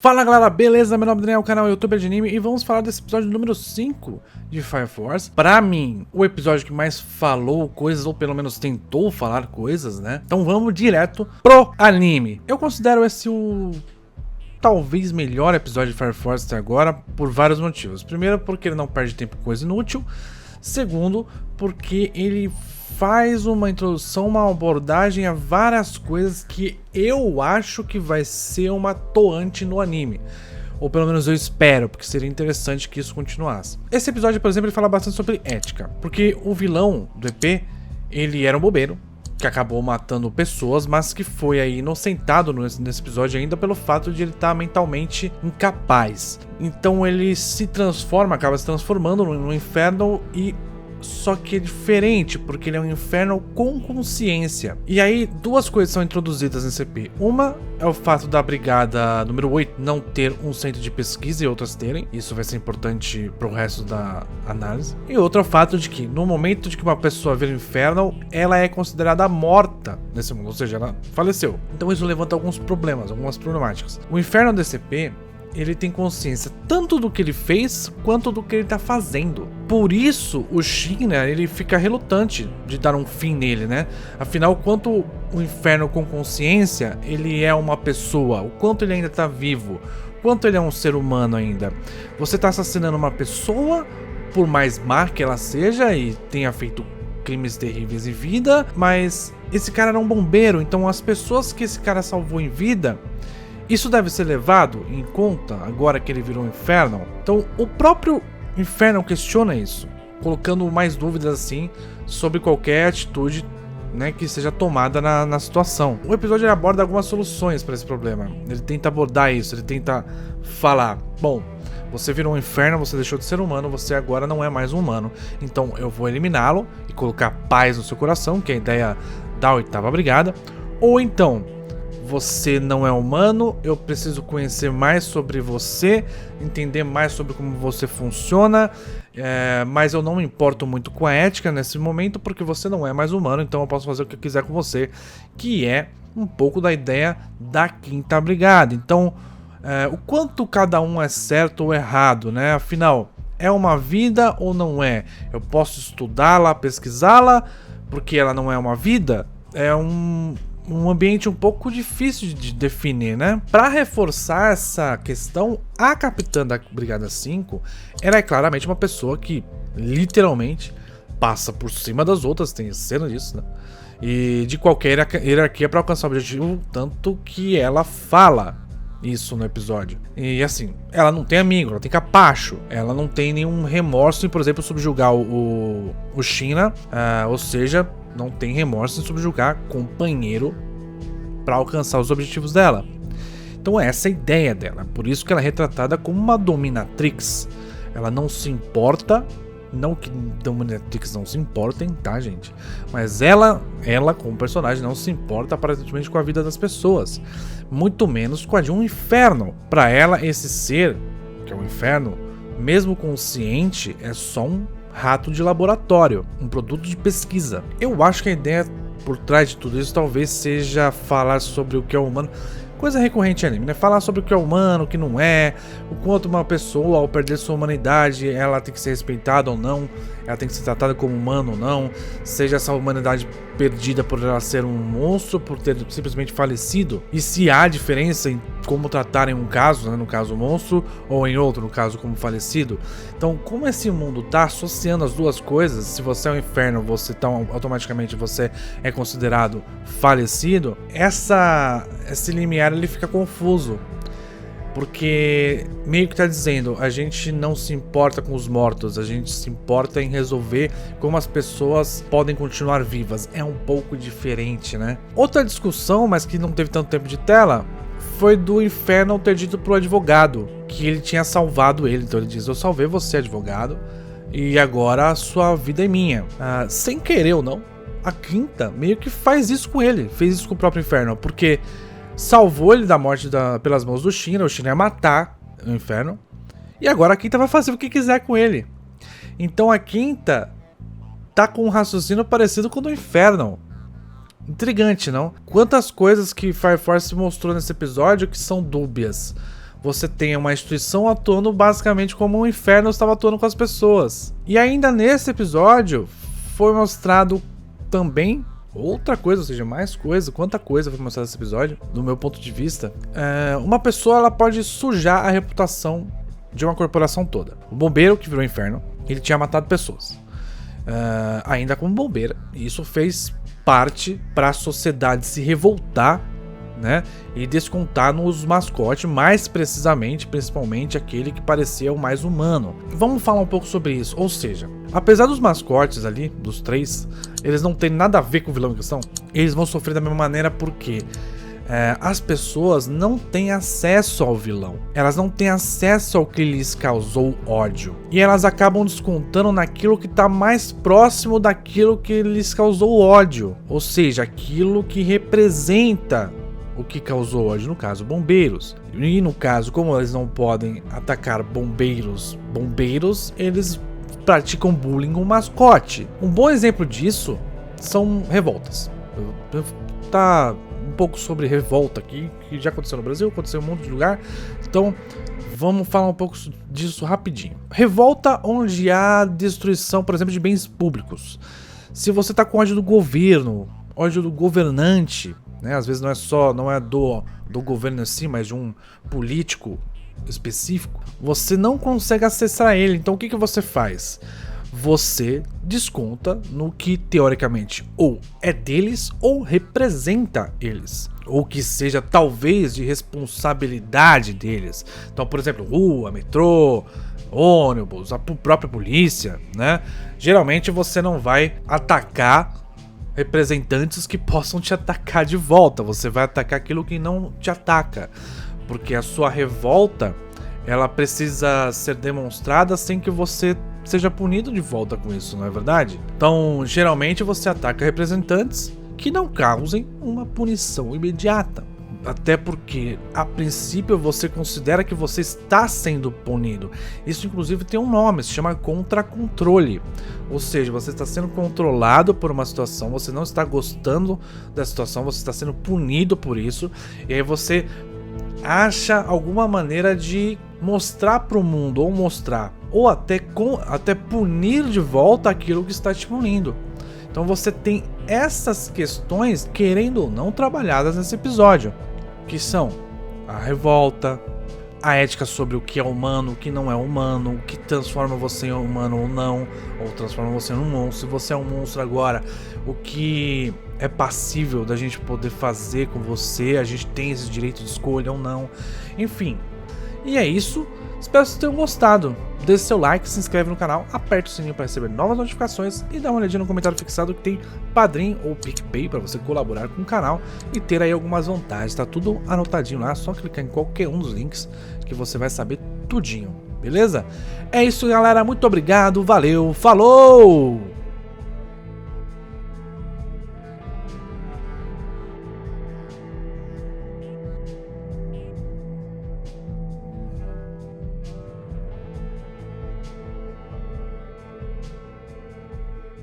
Fala galera, beleza? Meu nome é Daniel, canal YouTube de anime, e vamos falar desse episódio número 5 de Fire Force. Pra mim, o episódio que mais falou coisas, ou pelo menos tentou falar coisas, né? Então vamos direto pro anime. Eu considero esse o talvez melhor episódio de Fire Force até agora, por vários motivos. Primeiro, porque ele não perde tempo com coisa inútil. Segundo, porque ele faz uma introdução, uma abordagem a várias coisas que eu acho que vai ser uma atoante no anime. Ou pelo menos eu espero, porque seria interessante que isso continuasse. Esse episódio, por exemplo, ele fala bastante sobre ética. Porque o vilão do EP, ele era um bobeiro, que acabou matando pessoas, mas que foi aí inocentado nesse episódio ainda pelo fato de ele estar mentalmente incapaz. Então ele se transforma, acaba se transformando no inferno, e só que é diferente, porque ele é um inferno com consciência. E aí, duas coisas são introduzidas nesse EP. Uma é o fato da brigada número 8 não ter um centro de pesquisa e outras terem. Isso vai ser importante pro resto da análise. E outro é o fato de que, no momento de que uma pessoa vira o inferno, ela é considerada morta nesse mundo, ou seja, ela faleceu. Então isso levanta alguns problemas, algumas problemáticas. O inferno desse EP, ele tem consciência tanto do que ele fez quanto do que ele tá fazendo. Por isso o Shinra, ele fica relutante de dar um fim nele, né? Afinal, quanto o inferno com consciência, ele é uma pessoa, o quanto ele ainda tá vivo, quanto ele é um ser humano ainda. Você tá assassinando uma pessoa, por mais má que ela seja e tenha feito crimes terríveis em vida, mas esse cara era um bombeiro, então as pessoas que esse cara salvou em vida, isso deve ser levado em conta agora que ele virou um inferno. Então o próprio inferno questiona isso, colocando mais dúvidas assim sobre qualquer atitude, né, que seja tomada na situação. O episódio ele aborda algumas soluções para esse problema. Ele tenta abordar isso, ele tenta falar: bom, você virou um inferno, você deixou de ser humano, você agora não é mais um humano. Então eu vou eliminá-lo e colocar paz no seu coração, que é a ideia da 8ª Brigada. Ou então, você não é humano, eu preciso conhecer mais sobre você, entender mais sobre como você funciona, mas eu não me importo muito com a ética nesse momento, porque você não é mais humano, então eu posso fazer o que eu quiser com você, que é um pouco da ideia da 5ª Brigada. Então, o quanto cada um é certo ou errado, né? Afinal, é uma vida ou não é? Eu posso estudá-la, pesquisá-la, porque ela não é uma vida? É um ambiente um pouco difícil de definir, né? Para reforçar essa questão, a capitã da Brigada 5, ela é claramente uma pessoa que literalmente passa por cima das outras, tem cena disso, né? E de qualquer hierarquia para alcançar o objetivo, tanto que ela fala isso no episódio. E assim, ela não tem amigo, ela tem capacho, ela não tem nenhum remorso em, por exemplo, subjugar o Shinra, ou seja, não tem remorso em subjugar companheiro para alcançar os objetivos dela. Então essa é a ideia dela, por isso que ela é retratada como uma dominatrix. Ela não se importa, não que dominatrix não se importem, tá, gente? Mas ela como personagem não se importa aparentemente com a vida das pessoas, muito menos com a de um inferno. Para ela, esse ser, que é um inferno, mesmo consciente, é só um rato de laboratório, um produto de pesquisa. Eu acho que a ideia por trás de tudo isso talvez seja falar sobre o que é humano. Coisa recorrente em anime, né? Falar sobre o que é humano, o que não é, o quanto uma pessoa, ao perder sua humanidade, ela tem que ser respeitada ou não, ela tem que ser tratada como humano ou não, seja essa humanidade perdida por ela ser um monstro, por ter simplesmente falecido, e se há diferença em como tratar em um caso, né, no caso monstro, ou em outro, no caso como falecido. Então, como esse mundo tá associando as duas coisas, se você é um inferno, você tá, automaticamente você é considerado falecido, esse limiar ele fica confuso, porque meio que tá dizendo, a gente não se importa com os mortos, a gente se importa em resolver como as pessoas podem continuar vivas. É um pouco diferente, né? Outra discussão, mas que não teve tanto tempo de tela, foi do inferno ter dito pro advogado que ele tinha salvado ele. Então ele diz: eu salvei você, advogado, e agora a sua vida é minha. Sem querer ou não, a 5ª meio que faz isso com ele, fez isso com o próprio inferno, porque salvou ele da morte pelas mãos do Shinra. O Shinra ia matar o inferno, e agora a 5ª vai fazer o que quiser com ele. Então a 5ª tá com um raciocínio parecido com o do inferno. Intrigante, não? Quantas coisas que Fire Force mostrou nesse episódio que são dúbias. você tem uma instituição atuando basicamente como o inferno estava atuando com as pessoas. E ainda nesse episódio foi mostrado também outra coisa, ou seja, mais coisa, quanta coisa foi mostrada nesse episódio, do meu ponto de vista. Uma pessoa ela pode sujar a reputação de uma corporação toda. O bombeiro que virou inferno, ele tinha matado pessoas, ainda como bombeiro. E isso fez parte para a sociedade se revoltar, né, e descontar nos mascotes, mais precisamente, principalmente aquele que parecia o mais humano. Vamos falar um pouco sobre isso. Ou seja, apesar dos mascotes ali, dos 3, eles não têm nada a ver com o vilão em questão, eles vão sofrer da mesma maneira porque as pessoas não têm acesso ao vilão, elas não têm acesso ao que lhes causou ódio, e elas acabam descontando naquilo que está mais próximo daquilo que lhes causou ódio, ou seja, aquilo que representa o que causou ódio, no caso, bombeiros. E no caso, como eles não podem atacar bombeiros, eles praticam bullying com mascote. Um bom exemplo disso são revoltas. Tá um pouco sobre revolta aqui, que já aconteceu no Brasil, aconteceu em um monte de lugar. Então, vamos falar um pouco disso rapidinho. Revolta onde há destruição, por exemplo, de bens públicos. Se você tá com ódio do governo, ódio do governante, né? Às vezes não é do governo em si, mas de um político específico, você não consegue acessar ele. Então o que você faz? Você desconta no que teoricamente ou é deles ou representa eles, ou que seja talvez de responsabilidade deles. Então, por exemplo, rua, metrô, ônibus, a própria polícia, né? Geralmente você não vai atacar representantes que possam te atacar de volta. Você vai atacar aquilo que não te ataca, porque a sua revolta ela precisa ser demonstrada sem que você seja punido de volta com isso, não é verdade? Então, geralmente você ataca representantes que não causem uma punição imediata. Até porque, a princípio, você considera que você está sendo punido. Isso, inclusive, tem um nome, se chama contra-controle. Ou seja, você está sendo controlado por uma situação, você não está gostando da situação, você está sendo punido por isso. E aí você acha alguma maneira de mostrar para o mundo, ou até punir de volta aquilo que está te punindo. Então você tem essas questões, querendo ou não, trabalhadas nesse episódio, que são a revolta, a ética sobre o que é humano, o que não é humano, o que transforma você em humano ou não, ou transforma você em um monstro. Se você é um monstro agora, o que é passível da gente poder fazer com você, a gente tem esse direito de escolha ou não, enfim. E é isso, espero que vocês tenham gostado. Deixe seu like, se inscreve no canal, aperte o sininho para receber novas notificações e dá uma olhadinha no comentário fixado que tem Padrim ou PicPay para você colaborar com o canal e ter aí algumas vantagens. Tá tudo anotadinho lá, só clicar em qualquer um dos links que você vai saber tudinho, beleza? É isso, galera, muito obrigado, valeu, falou!